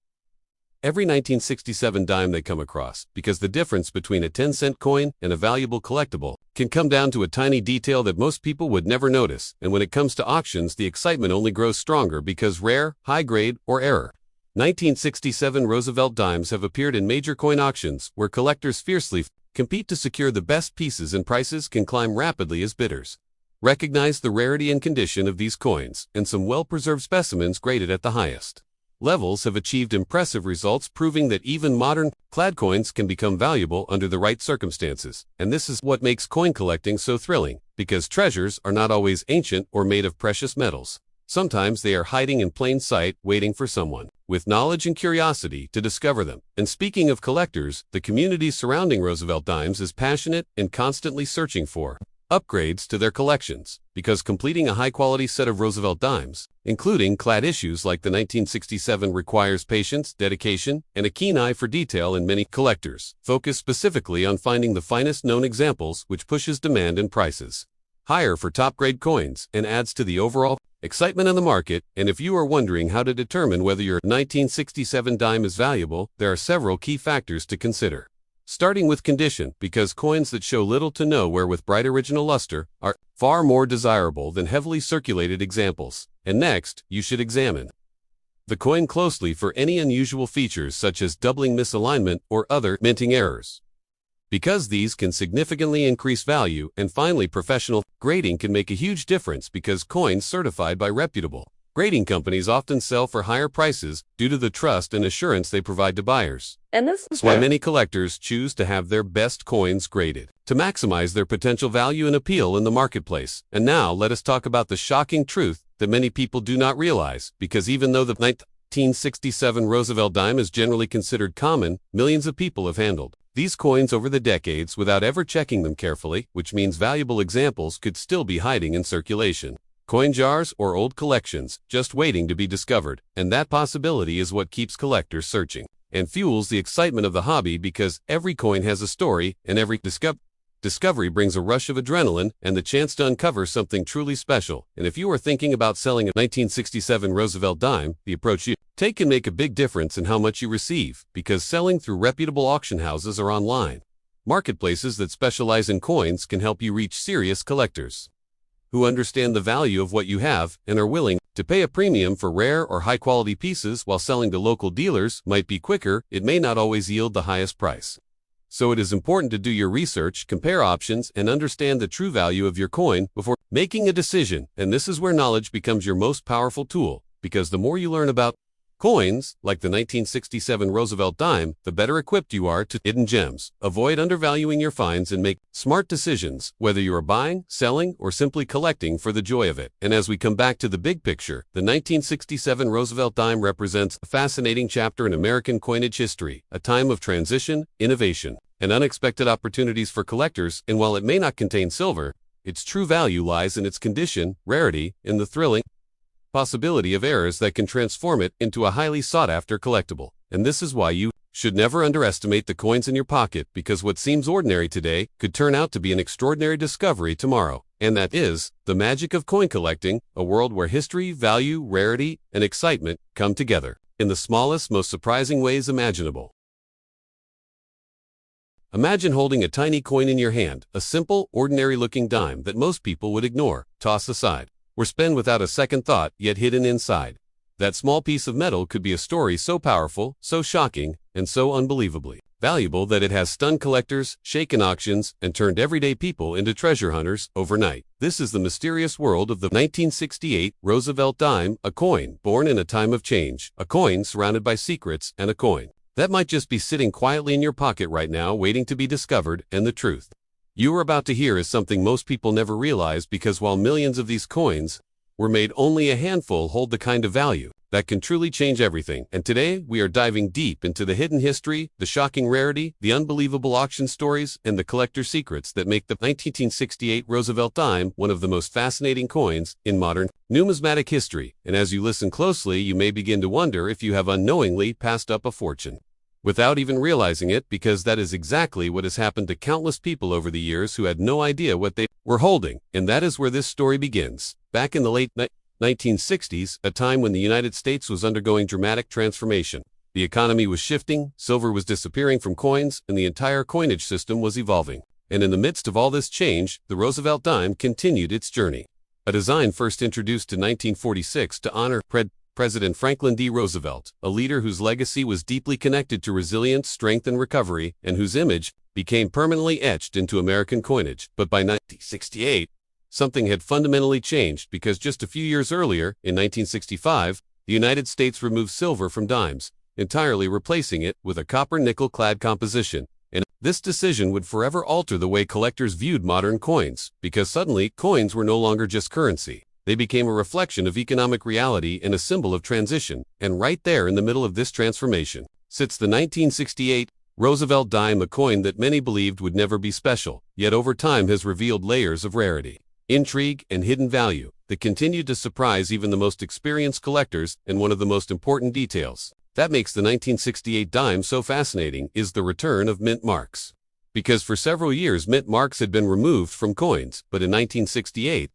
every 1967 dime they come across, because the difference between a 10-cent coin and a valuable collectible can come down to a tiny detail that most people would never notice. And when it comes to auctions, the excitement only grows stronger, because rare, high-grade, or error 1967 Roosevelt dimes have appeared in major coin auctions where collectors fiercely compete to secure the best pieces, and prices can climb rapidly as bidders recognize the rarity and condition of these coins. And some well-preserved specimens graded at the highest levels have achieved impressive results, proving that even modern clad coins can become valuable under the right circumstances. And this is what makes coin collecting so thrilling, because treasures are not always ancient or made of precious metals. Sometimes they are hiding in plain sight, waiting for someone with knowledge and curiosity to discover them. And speaking of collectors, the community surrounding Roosevelt dimes is passionate and constantly searching for upgrades to their collections, because completing a high-quality set of Roosevelt dimes, including clad issues like the 1967, requires patience, dedication, and a keen eye for detail, and many collectors focus specifically on finding the finest known examples, which pushes demand and prices higher for top-grade coins and adds to the overall excitement in the market. And if you are wondering how to determine whether your 1967 dime is valuable, there are several key factors to consider. Starting with condition, because coins that show little to no wear with bright original luster are far more desirable than heavily circulated examples. And next, you should examine the coin closely for any unusual features such as doubling misalignment or other minting errors, because these can significantly increase value. And finally, professional grading can make a huge difference, because coins certified by reputable grading companies often sell for higher prices due to the trust and assurance they provide to buyers. And this is why many collectors choose to have their best coins graded to maximize their potential value and appeal in the marketplace. And now let us talk about the shocking truth that many people do not realize, because even though the 1967 Roosevelt dime is generally considered common, millions of people have handled these coins over the decades without ever checking them carefully, which means valuable examples could still be hiding in circulation, coin jars, or old collections just waiting to be discovered. And that possibility is what keeps collectors searching and fuels the excitement of the hobby, because every coin has a story, and every discovery brings a rush of adrenaline and the chance to uncover something truly special. And if you are thinking about selling a 1967 Roosevelt dime, the approach you take can make a big difference in how much you receive, because selling through reputable auction houses or online marketplaces that specialize in coins can help you reach serious collectors who understand the value of what you have and are willing to pay a premium for rare or high-quality pieces. While selling to local dealers might be quicker, it may not always yield the highest price. So it is important to do your research, compare options, and understand the true value of your coin before making a decision. And this is where knowledge becomes your most powerful tool, because the more you learn about coins, like the 1967 Roosevelt dime, the better equipped you are to hidden gems. Avoid undervaluing your finds and make smart decisions, whether you are buying, selling, or simply collecting for the joy of it. And as we come back to the big picture, the 1967 Roosevelt dime represents a fascinating chapter in American coinage history, a time of transition, innovation, and unexpected opportunities for collectors. And while it may not contain silver, its true value lies in its condition, rarity, and the thrilling possibility of errors that can transform it into a highly sought-after collectible. And this is why you should never underestimate the coins in your pocket, because what seems ordinary today could turn out to be an extraordinary discovery tomorrow. And that is the magic of coin collecting, a world where history, value, rarity, and excitement come together in the smallest, most surprising ways imaginable. Imagine holding a tiny coin in your hand, a simple, ordinary-looking dime that most people would ignore, toss aside, or spend without a second thought, yet hidden inside that small piece of metal could be a story so powerful, so shocking, and so unbelievably valuable that it has stunned collectors, shaken auctions, and turned everyday people into treasure hunters overnight. This is the mysterious world of the 1968 Roosevelt dime, a coin born in a time of change, a coin surrounded by secrets, and a coin that might just be sitting quietly in your pocket right now, waiting to be discovered. And the truth you are about to hear is something most people never realize, because while millions of these coins were made, only a handful hold the kind of value that can truly change everything. And today, we are diving deep into the hidden history, the shocking rarity, the unbelievable auction stories, and the collector secrets that make the 1968 Roosevelt dime one of the most fascinating coins in modern numismatic history. And as you listen closely, you may begin to wonder if you have unknowingly passed up a fortune without even realizing it, because that is exactly what has happened to countless people over the years who had no idea what they were holding. And that is where this story begins. Back in the late 1960s, a time when the United States was undergoing dramatic transformation. The economy was shifting, silver was disappearing from coins, and the entire coinage system was evolving. And in the midst of all this change, the Roosevelt dime continued its journey. A design first introduced in 1946 to honor President Franklin D. Roosevelt, a leader whose legacy was deeply connected to resilience, strength, and recovery, and whose image became permanently etched into American coinage. But by 1968, something had fundamentally changed, because just a few years earlier, in 1965, the United States removed silver from dimes, entirely replacing it with a copper-nickel-clad composition. And this decision would forever alter the way collectors viewed modern coins, because suddenly, coins were no longer just currency. They became a reflection of economic reality and a symbol of transition. And right there in the middle of this transformation sits the 1968 Roosevelt Dime, a coin that many believed would never be special, yet over time has revealed layers of rarity, intrigue, and hidden value that continue to surprise even the most experienced collectors. And one of the most important details that makes the 1968 dime so fascinating is the return of mint marks. Because for several years mint marks had been removed from coins, but in 1968,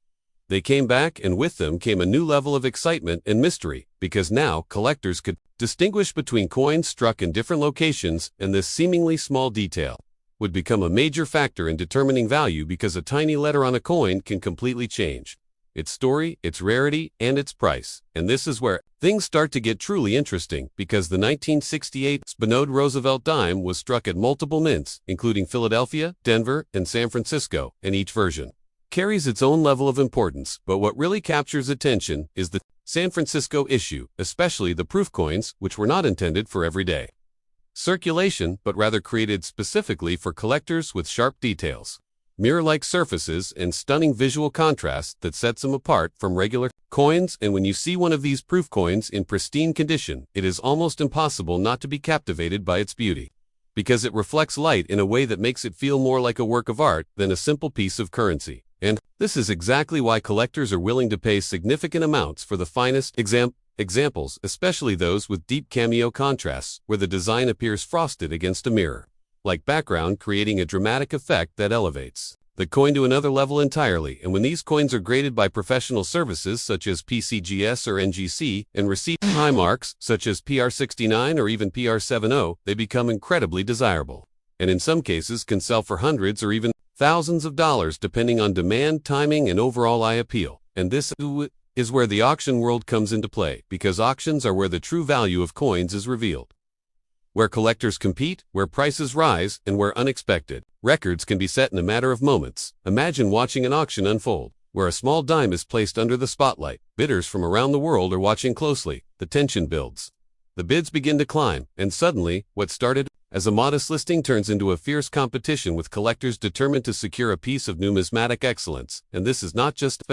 they came back, and with them came a new level of excitement and mystery, because now collectors could distinguish between coins struck in different locations, and this seemingly small detail would become a major factor in determining value, because a tiny letter on a coin can completely change its story, its rarity, and its price. And this is where things start to get truly interesting, because the 1968 No Roosevelt Dime was struck at multiple mints, including Philadelphia, Denver, and San Francisco, and each version carries its own level of importance. But what really captures attention is the San Francisco issue, especially the proof coins, which were not intended for everyday circulation, but rather created specifically for collectors with sharp details, mirror-like surfaces, and stunning visual contrast that sets them apart from regular coins. And when you see one of these proof coins in pristine condition, it is almost impossible not to be captivated by its beauty, because it reflects light in a way that makes it feel more like a work of art than a simple piece of currency. And this is exactly why collectors are willing to pay significant amounts for the finest examples, especially those with deep cameo contrasts, where the design appears frosted against a mirror-like background, creating a dramatic effect that elevates the coin to another level entirely. And when these coins are graded by professional services such as PCGS or NGC and receive high marks such as PR69 or even PR70, they become incredibly desirable, and in some cases can sell for hundreds or even thousands of dollars, depending on demand, timing, and overall eye appeal. And this is where the auction world comes into play, because auctions are where the true value of coins is revealed, where collectors compete, where prices rise, and where unexpected records can be set in a matter of moments. Imagine watching an auction unfold, where a small dime is placed under the spotlight. Bidders from around the world are watching closely. The tension builds. The bids begin to climb, and suddenly, what started as a modest listing turns into a fierce competition, with collectors determined to secure a piece of numismatic excellence. And this is not just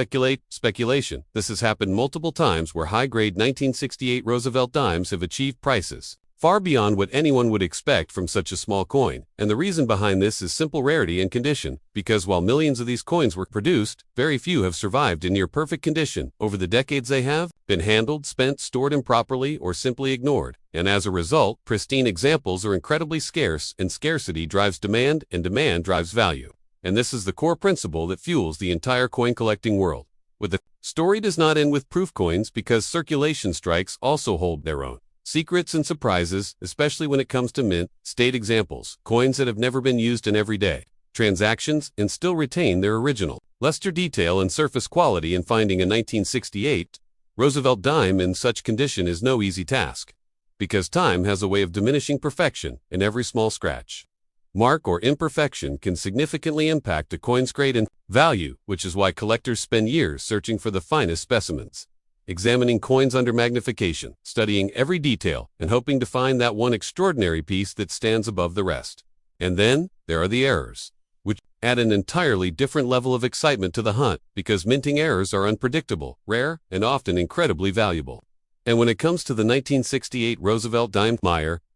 speculation. This has happened multiple times, where high-grade 1968 Roosevelt dimes have achieved prices far beyond what anyone would expect from such a small coin. And the reason behind this is simple rarity and condition, because while millions of these coins were produced, very few have survived in near-perfect condition. Over the decades, they have been handled, spent, stored improperly, or simply ignored. And as a result, pristine examples are incredibly scarce, and scarcity drives demand, and demand drives value. And this is the core principle that fuels the entire coin collecting world. But the story does not end with proof coins, because circulation strikes also hold their own secrets and surprises, especially when it comes to mint state examples, coins that have never been used in everyday transactions and still retain their original luster, detail, and surface quality. And finding a 1968 Roosevelt dime in such condition is no easy task, because time has a way of diminishing perfection, and every small scratch, mark, or imperfection can significantly impact a coin's grade and value, which is why collectors spend years searching for the finest specimens, examining coins under magnification, studying every detail, and hoping to find that one extraordinary piece that stands above the rest. And then there are the errors, which add an entirely different level of excitement to the hunt, because minting errors are unpredictable, rare, and often incredibly valuable. And when it comes to the 1968 Roosevelt Dime,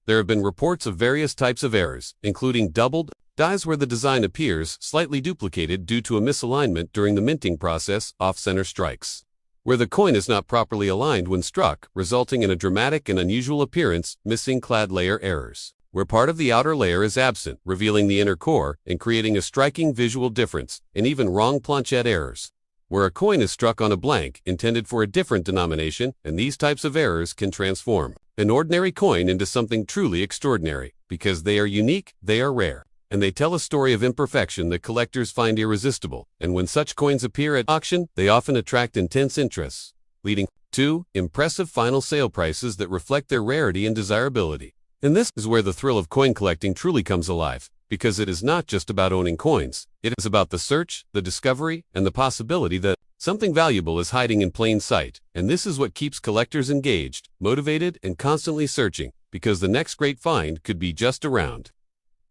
there have been reports of various types of errors, including doubled dies, where the design appears slightly duplicated due to a misalignment during the minting process, off-center strikes, where the coin is not properly aligned when struck, resulting in a dramatic and unusual appearance, missing clad layer errors, where part of the outer layer is absent, revealing the inner core and creating a striking visual difference, and even wrong planchette errors, where a coin is struck on a blank intended for a different denomination. And these types of errors can transform an ordinary coin into something truly extraordinary, because they are unique, they are rare, and they tell a story of imperfection that collectors find irresistible. And when such coins appear at auction, they often attract intense interest, leading to impressive final sale prices that reflect their rarity and desirability. And this is where the thrill of coin collecting truly comes alive, because it is not just about owning coins. It is about the search, the discovery, and the possibility that something valuable is hiding in plain sight. And this is what keeps collectors engaged, motivated, and constantly searching, because the next great find could be just around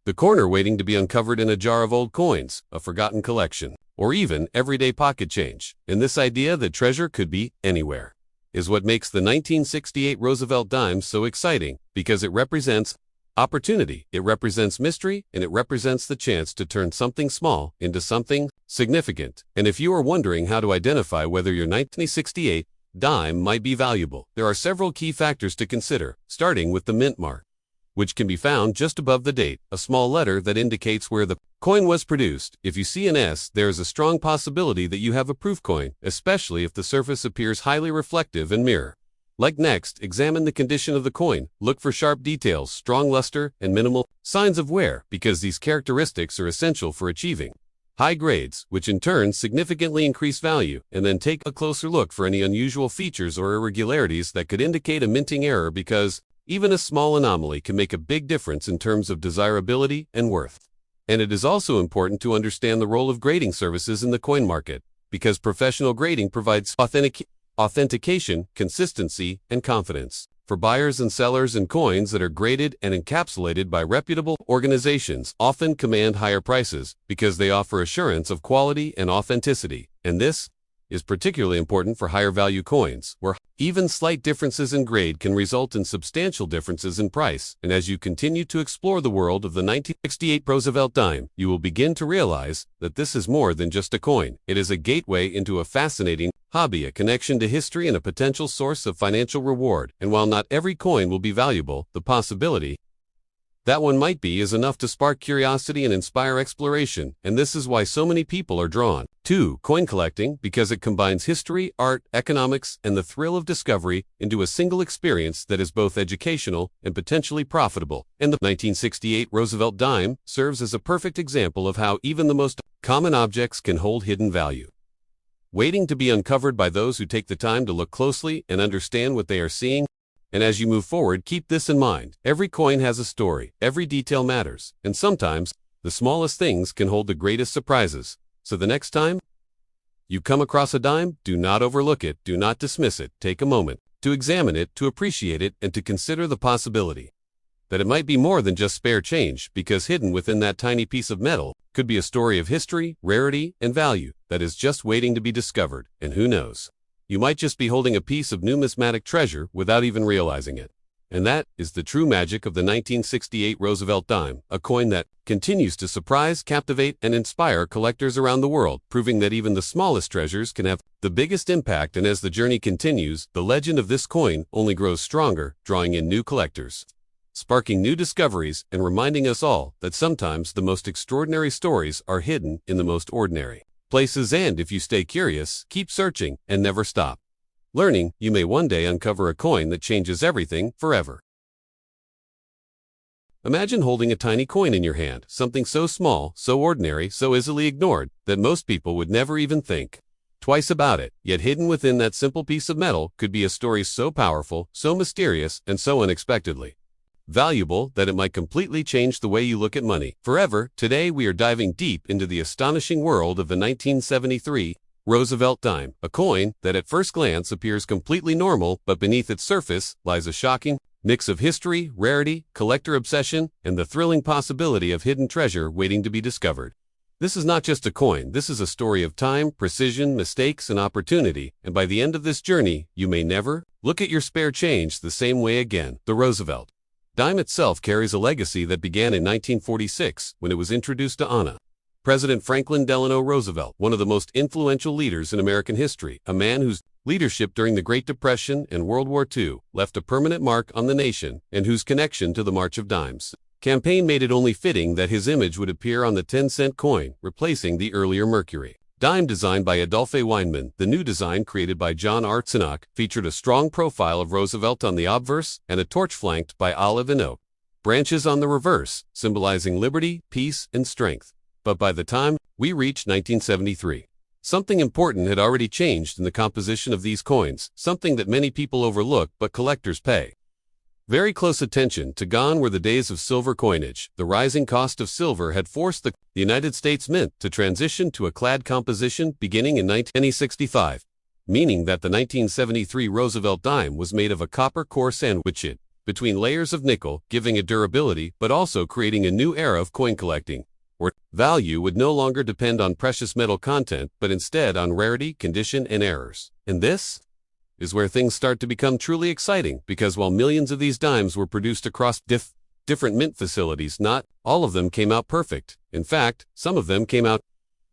the corner, waiting to be uncovered in a jar of old coins, a forgotten collection, or even everyday pocket change. And this idea that treasure could be anywhere is what makes the 1968 Roosevelt Dime so exciting, because it represents opportunity. It represents mystery, and it represents the chance to turn something small into something significant. And if you are wondering how to identify whether your 1968 dime might be valuable, there are several key factors to consider, starting with the mint mark, which can be found just above the date, a small letter that indicates where the coin was produced. If you see an S, there is a strong possibility that you have a proof coin, especially if the surface appears highly reflective and mirror. Next, examine the condition of the coin. Look for sharp details, strong luster, and minimal signs of wear, because these characteristics are essential for achieving high grades, which in turn significantly increase value. And then take a closer look for any unusual features or irregularities that could indicate a minting error, because even a small anomaly can make a big difference in terms of desirability and worth. And it is also important to understand the role of grading services in the coin market, because professional grading provides authentication, consistency, and confidence for buyers and sellers, and coins that are graded and encapsulated by reputable organizations often command higher prices because they offer assurance of quality and authenticity. And this is particularly important for higher value coins, where even slight differences in grade can result in substantial differences in price. And as you continue to explore the world of the 1968 Roosevelt dime, you will begin to realize that this is more than just a coin. It is a gateway into a fascinating hobby, a connection to history, and a potential source of financial reward. And while not every coin will be valuable, the possibility that one might be is enough to spark curiosity and inspire exploration. And this is why so many people are drawn to coin collecting, because it combines history, art, economics, and the thrill of discovery into a single experience that is both educational and potentially profitable. And the 1968 Roosevelt dime serves as a perfect example of how even the most common objects can hold hidden value, waiting to be uncovered by those who take the time to look closely and understand what they are seeing. And as you move forward, keep this in mind. Every coin has a story, every detail matters, and sometimes the smallest things can hold the greatest surprises. So the next time you come across a dime, do not overlook it, do not dismiss it. Take a moment to examine it, to appreciate it, and to consider the possibility that it might be more than just spare change, because hidden within that tiny piece of metal could be a story of history, rarity, and value that is just waiting to be discovered. And who knows, you might just be holding a piece of numismatic treasure without even realizing it. And that is the true magic of the 1968 Roosevelt dime, a coin that continues to surprise, captivate, and inspire collectors around the world, proving that even the smallest treasures can have the biggest impact. And as the journey continues, the legend of this coin only grows stronger, drawing in new collectors, sparking new discoveries, and reminding us all that sometimes the most extraordinary stories are hidden in the most ordinary places. And if you stay curious, keep searching, and never stop learning, you may one day uncover a coin that changes everything forever. Imagine holding a tiny coin in your hand, something so small, so ordinary, so easily ignored, that most people would never even think twice about it. Yet hidden within that simple piece of metal could be a story so powerful, so mysterious, and so unexpectedly valuable that it might completely change the way you look at money forever. Today we are diving deep into the astonishing world of the 1973 Roosevelt dime, a coin that at first glance appears completely normal, but beneath its surface lies a shocking mix of history, rarity, collector obsession, and the thrilling possibility of hidden treasure waiting to be discovered. This is not just a coin, this is a story of time, precision, mistakes, and opportunity, and by the end of this journey, you may never look at your spare change the same way again. The Roosevelt dime itself carries a legacy that began in 1946 when it was introduced to Anna. President Franklin Delano Roosevelt, one of the most influential leaders in American history, a man whose leadership during the Great Depression and World War II left a permanent mark on the nation, and whose connection to the March of Dimes campaign made it only fitting that his image would appear on the 10-cent coin, replacing the earlier Mercury dime designed by Adolphe Weinman. The new design, created by John R. Sinnock, featured a strong profile of Roosevelt on the obverse and a torch flanked by olive and oak branches on the reverse, symbolizing liberty, peace, and strength. But by the time we reached 1973, something important had already changed in the composition of these coins, something that many people overlook but collectors pay very close attention to. Gone were the days of silver coinage. The rising cost of silver had forced the United States Mint to transition to a clad composition beginning in 1965, meaning that the 1973 Roosevelt dime was made of a copper core sandwiched between layers of nickel, giving it durability but also creating a new era of coin collecting, where value would no longer depend on precious metal content but instead on rarity, condition, and errors. And this is where things start to become truly exciting, because while millions of these dimes were produced across different mint facilities. Not all of them came out perfect. In fact, some of them came out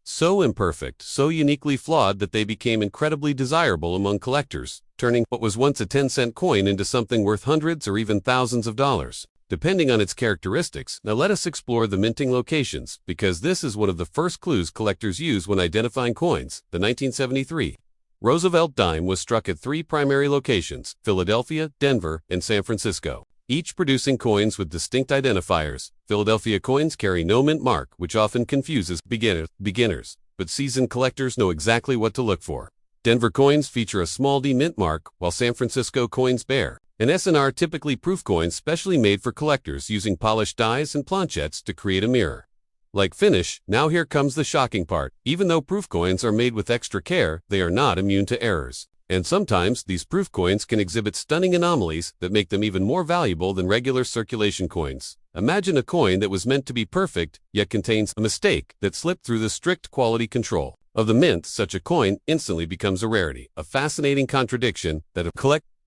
so imperfect, so uniquely flawed that they became incredibly desirable among collectors, turning what was once a 10-cent coin into something worth hundreds or even thousands of dollars, depending on its characteristics. Now let us explore the minting locations, because this is one of the first clues collectors use when identifying coins. The 1973 Roosevelt Dime was struck at 3 primary locations: Philadelphia, Denver, and San Francisco, each producing coins with distinct identifiers. Philadelphia coins carry no mint mark, which often confuses beginners, but seasoned collectors know exactly what to look for. Denver coins feature a small D mint mark, while San Francisco coins bear an S and R, typically proof coins specially made for collectors, using polished dies and planchettes to create a mirror like finish. Now here comes the shocking part. Even though proof coins are made with extra care, they are not immune to errors. And sometimes these proof coins can exhibit stunning anomalies that make them even more valuable than regular circulation coins. Imagine a coin that was meant to be perfect, yet contains a mistake that slipped through the strict quality control of the mint. Such a coin instantly becomes a rarity, a fascinating contradiction that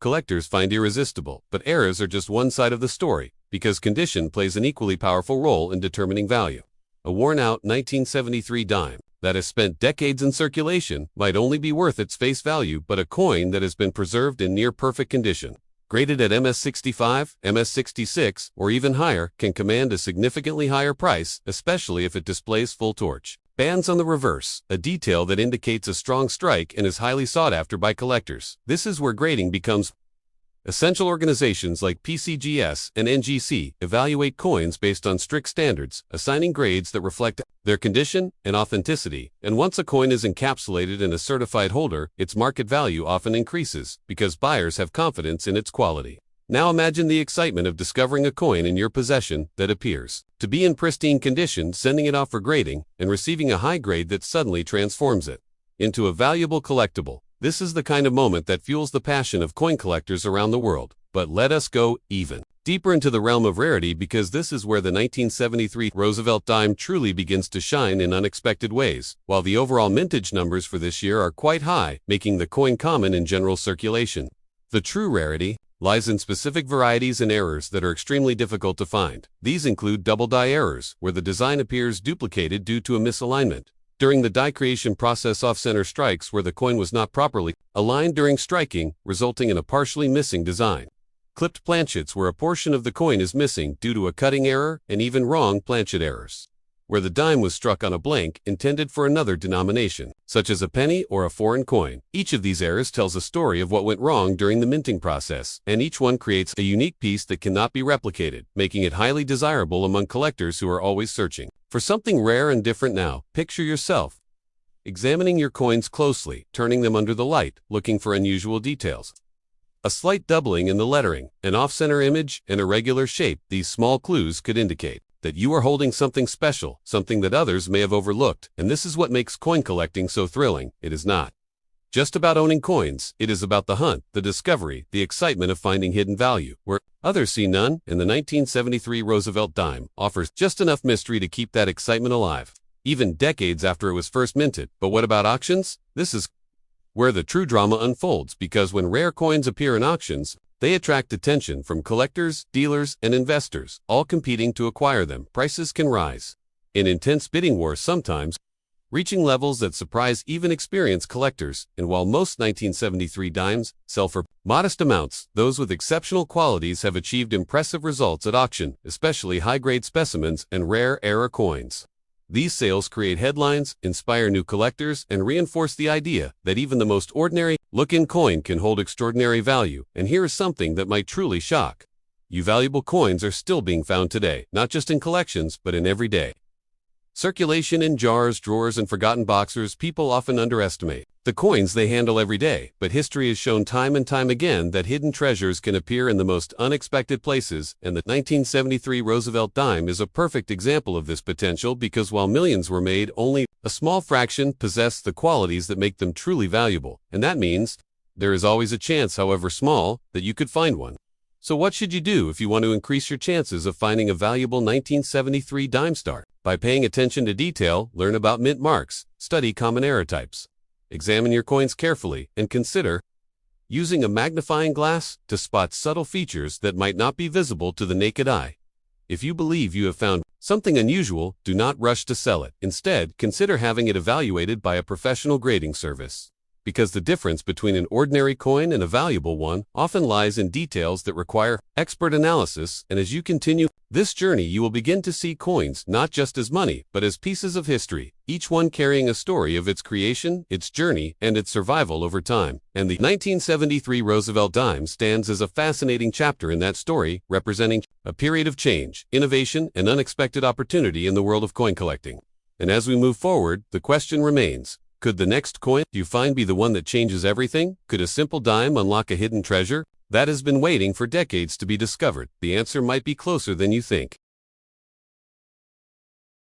collectors find irresistible. But errors are just one side of the story, because condition plays an equally powerful role in determining value. A worn-out 1973 dime that has spent decades in circulation might only be worth its face value, but a coin that has been preserved in near-perfect condition, graded at MS65, MS66, or even higher, can command a significantly higher price, especially if it displays full torch bands on the reverse, a detail that indicates a strong strike and is highly sought after by collectors. This is where grading becomes essential. Organizations like PCGS and NGC evaluate coins based on strict standards, assigning grades that reflect their condition and authenticity. And once a coin is encapsulated in a certified holder, its market value often increases because buyers have confidence in its quality. Now imagine the excitement of discovering a coin in your possession that appears to be in pristine condition, sending it off for grading, and receiving a high grade that suddenly transforms it into a valuable collectible. This is the kind of moment that fuels the passion of coin collectors around the world. But let us go even deeper into the realm of rarity, because this is where the 1973 Roosevelt Dime truly begins to shine in unexpected ways. While the overall mintage numbers for this year are quite high, making the coin common in general circulation, the true rarity lies in specific varieties and errors that are extremely difficult to find. These include double die errors, where the design appears duplicated due to a misalignment during the die creation process; off-center strikes, where the coin was not properly aligned during striking, resulting in a partially missing design; clipped planchets, where a portion of the coin is missing due to a cutting error; and even wrong planchet errors, where the dime was struck on a blank intended for another denomination, such as a penny or a foreign coin. Each of these errors tells a story of what went wrong during the minting process, and each one creates a unique piece that cannot be replicated, making it highly desirable among collectors who are always searching for something rare and different. Now, picture yourself examining your coins closely, turning them under the light, looking for unusual details. A slight doubling in the lettering, an off-center image, an irregular shape. These small clues could indicate that you are holding something special, something that others may have overlooked. And this is what makes coin collecting so thrilling. It is not just about owning coins, it is about the hunt, the discovery, the excitement of finding hidden value where others see none. And the 1973 Roosevelt Dime offers just enough mystery to keep that excitement alive, even decades after it was first minted. But what about auctions? This is where the true drama unfolds, because when rare coins appear in auctions, they attract attention from collectors, dealers, and investors, all competing to acquire them. Prices can rise in intense bidding wars, sometimes reaching levels that surprise even experienced collectors. And while most 1973 dimes sell for modest amounts, those with exceptional qualities have achieved impressive results at auction, especially high-grade specimens and rare era coins. These sales create headlines, inspire new collectors, and reinforce the idea that even the most ordinary-looking coin can hold extraordinary value. And here is something that might truly shock you: valuable coins are still being found today, not just in collections, but in everyday circulation, in jars, drawers, and forgotten boxes. People often underestimate the coins they handle every day, but history has shown time and time again that hidden treasures can appear in the most unexpected places. And the 1973 Roosevelt Dime is a perfect example of this potential, because while millions were made, only a small fraction possess the qualities that make them truly valuable. And that means there is always a chance, however small, that you could find one. So what should you do if you want to increase your chances of finding a valuable 1973 dime star? By paying attention to detail, learn about mint marks, study common error types, examine your coins carefully, and consider using a magnifying glass to spot subtle features that might not be visible to the naked eye. If you believe you have found something unusual, do not rush to sell it. Instead, consider having it evaluated by a professional grading service. Because the difference between an ordinary coin and a valuable one often lies in details that require expert analysis, and as you continue this journey, you will begin to see coins not just as money, but as pieces of history, each one carrying a story of its creation, its journey, and its survival over time. And the 1973 Roosevelt Dime stands as a fascinating chapter in that story, representing a period of change, innovation, and unexpected opportunity in the world of coin collecting. And as we move forward, the question remains, could the next coin you find be the one that changes everything? Could a simple dime unlock a hidden treasure that has been waiting for decades to be discovered? The answer might be closer than you think.